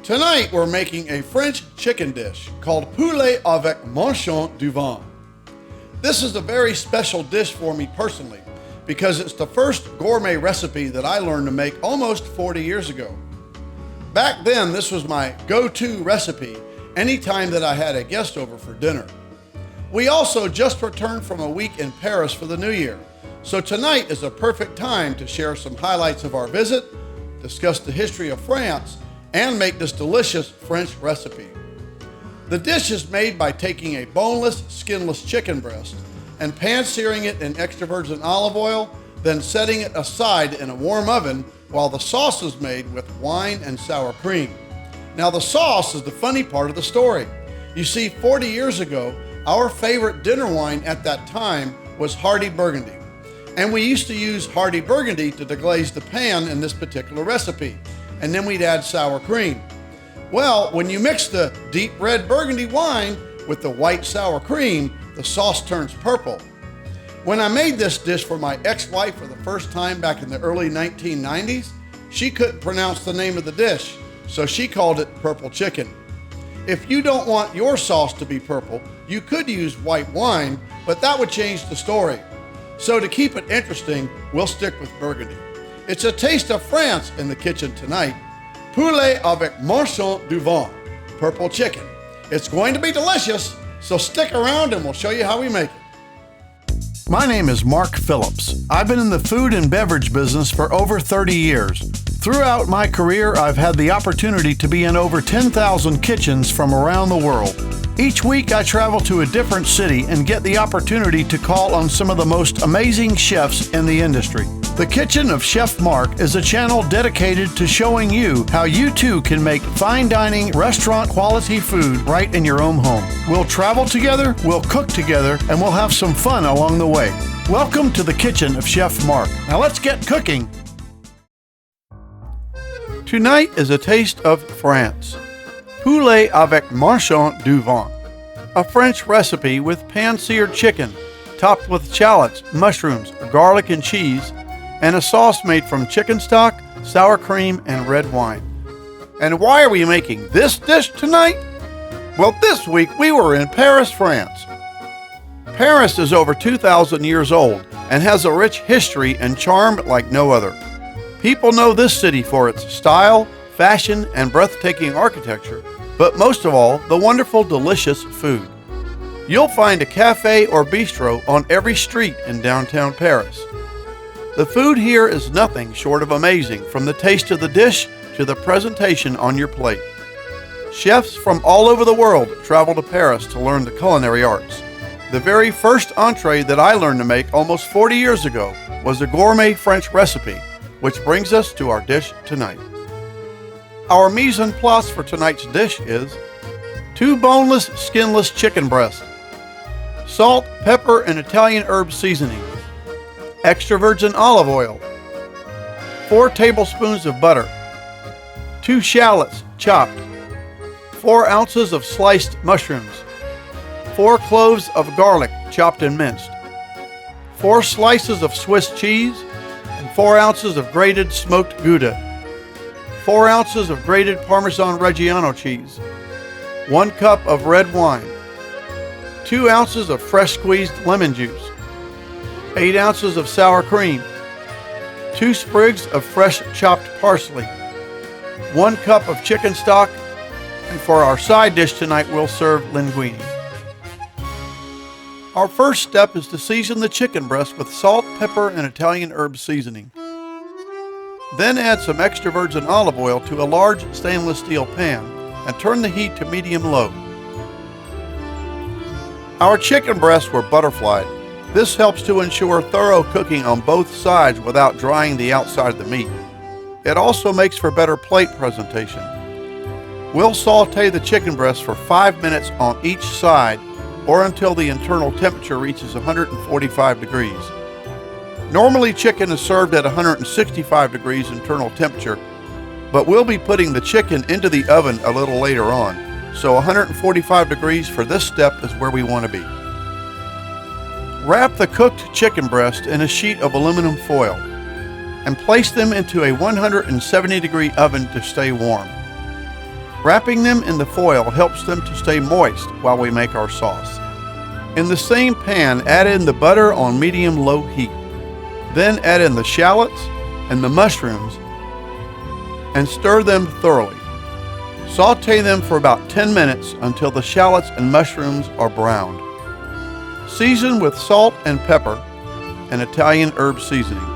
Tonight we're making a French chicken dish called Poulet Avec Marchand Du Vin. This is a very special dish for me personally because it's the first gourmet recipe that I learned to make almost 40 years ago. Back then, this was my go-to recipe anytime that I had a guest over for dinner. We also just returned from a week in Paris for the New Year, so tonight is a perfect time to share some highlights of our visit, discuss the history of France, and make this delicious French recipe. The dish is made by taking a boneless, skinless chicken breast and pan-searing it in extra virgin olive oil, then setting it aside in a warm oven while the sauce is made with wine and sour cream. Now the sauce is the funny part of the story. You see, 40 years ago, our favorite dinner wine at that time was Hardy Burgundy. And we used to use Hardy Burgundy to deglaze the pan in this particular recipe. And then we'd add sour cream. Well, when you mix the deep red Burgundy wine with the white sour cream, the sauce turns purple. When I made this dish for my ex-wife for the first time back in the early 1990s, she couldn't pronounce the name of the dish, so she called it purple chicken. If you don't want your sauce to be purple, you could use white wine, but that would change the story. So to keep it interesting, we'll stick with Burgundy. It's a taste of France in the kitchen tonight. Poulet avec Marchand Du Vin, purple chicken. It's going to be delicious, so stick around and we'll show you how we make it. My name is Mark Phillips. I've been in the food and beverage business for over 30 years. Throughout my career, I've had the opportunity to be in over 10,000 kitchens from around the world. Each week, I travel to a different city and get the opportunity to call on some of the most amazing chefs in the industry. The Kitchen of Chef Mark is a channel dedicated to showing you how you too can make fine dining, restaurant quality food right in your own home. We'll travel together, we'll cook together, and we'll have some fun along the way. Welcome to the Kitchen of Chef Mark. Now let's get cooking. Tonight is a taste of France. Poulet avec Marchand Du Vin, a French recipe with pan-seared chicken, topped with shallots, mushrooms, garlic and cheese, and a sauce made from chicken stock, sour cream, and red wine. And why are we making this dish tonight? Well, this week we were in Paris, France. Paris is over 2,000 years old and has a rich history and charm like no other. People know this city for its style, fashion, and breathtaking architecture, but most of all, the wonderful, delicious food. You'll find a café or bistro on every street in downtown Paris. The food here is nothing short of amazing, from the taste of the dish to the presentation on your plate. Chefs from all over the world travel to Paris to learn the culinary arts. The very first entree that I learned to make almost 40 years ago was a gourmet French recipe, which brings us to our dish tonight. Our mise en place for tonight's dish is 2 boneless, skinless chicken breasts, salt, pepper, and Italian herb seasoning, extra virgin olive oil, 4 tablespoons of butter, 2 shallots chopped, 4 ounces of sliced mushrooms, 4 cloves of garlic chopped and minced, 4 slices of Swiss cheese, and 4 ounces of grated smoked Gouda, 4 ounces of grated Parmesan Reggiano cheese, 1 cup of red wine, 2 ounces of fresh squeezed lemon juice, 8 ounces of sour cream, 2 sprigs of fresh chopped parsley, 1 cup of chicken stock, and for our side dish tonight we'll serve linguine. Our first step is to season the chicken breast with salt, pepper, and Italian herb seasoning. Then add some extra virgin olive oil to a large stainless steel pan and turn the heat to medium-low. Our chicken breasts were butterflied. This helps to ensure thorough cooking on both sides without drying the outside of the meat. It also makes for better plate presentation. We'll saute the chicken breasts for 5 minutes on each side or until the internal temperature reaches 145 degrees. Normally chicken is served at 165 degrees internal temperature, but we'll be putting the chicken into the oven a little later on, so 145 degrees for this step is where we want to be. Wrap the cooked chicken breast in a sheet of aluminum foil and place them into a 170-degree oven to stay warm. Wrapping them in the foil helps them to stay moist while we make our sauce. In the same pan, add in the butter on medium-low heat. Then add in the shallots and the mushrooms and stir them thoroughly. Saute them for about 10 minutes until the shallots and mushrooms are browned. Season with salt and pepper and Italian herb seasoning.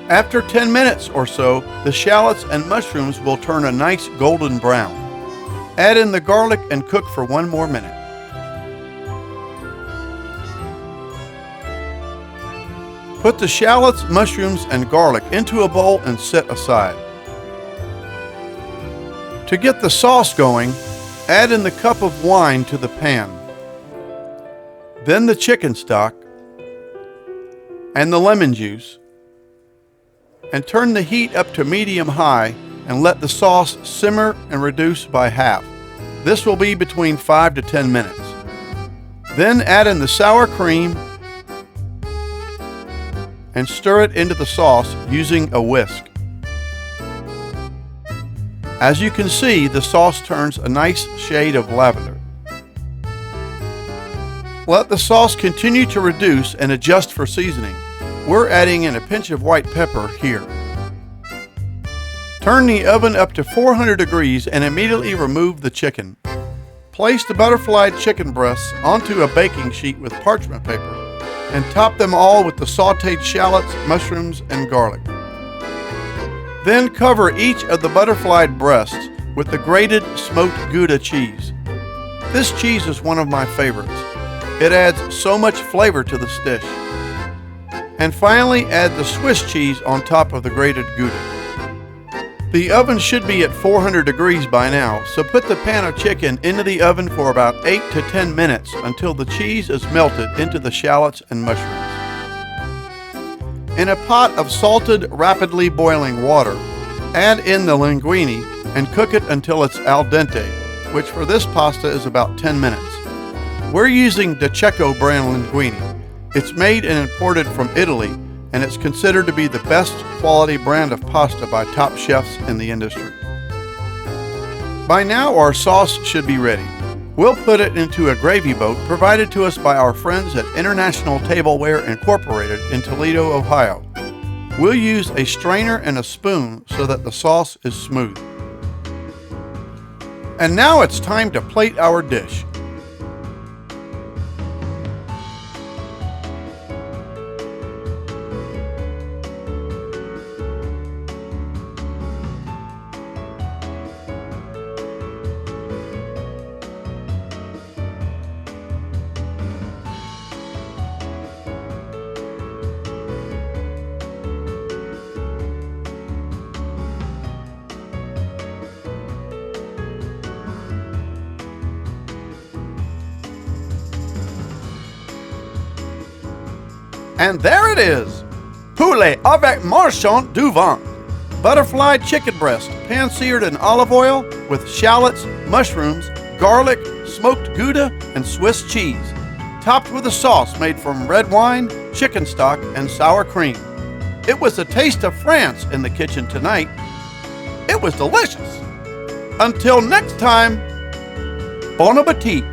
After 10 minutes or so, the shallots and mushrooms will turn a nice golden brown. Add in the garlic and cook for 1 more minute. Put the shallots, mushrooms, and garlic into a bowl and set aside. To get the sauce going, add in the cup of wine to the pan, then the chicken stock and the lemon juice, and turn the heat up to medium-high and let the sauce simmer and reduce by half. This will be between 5 to 10 minutes. Then add in the sour cream and stir it into the sauce using a whisk. As you can see, the sauce turns a nice shade of lavender. Let the sauce continue to reduce and adjust for seasoning. We're adding in a pinch of white pepper here. Turn the oven up to 400 degrees and immediately remove the chicken. Place the butterflied chicken breasts onto a baking sheet with parchment paper and top them all with the sauteed shallots, mushrooms, and garlic. Then cover each of the butterflied breasts with the grated smoked Gouda cheese. This cheese is one of my favorites. It adds so much flavor to this dish. And finally, add the Swiss cheese on top of the grated Gouda. The oven should be at 400 degrees by now, so put the pan of chicken into the oven for about 8 to 10 minutes until the cheese is melted into the shallots and mushrooms. In a pot of salted, rapidly boiling water, add in the linguine and cook it until it's al dente, which for this pasta is about 10 minutes. We're using the Cecco brand linguine. It's made and imported from Italy, and it's considered to be the best quality brand of pasta by top chefs in the industry. By now, our sauce should be ready. We'll put it into a gravy boat provided to us by our friends at International Tableware Incorporated in Toledo, Ohio. We'll use a strainer and a spoon so that the sauce is smooth. And now it's time to plate our dish. And there it is! Poulet Avec Marchand Du Vin. Butterflied chicken breast, pan-seared in olive oil with shallots, mushrooms, garlic, smoked Gouda, and Swiss cheese. Topped with a sauce made from red wine, chicken stock, and sour cream. It was a taste of France in the kitchen tonight. It was delicious. Until next time, bon appetit.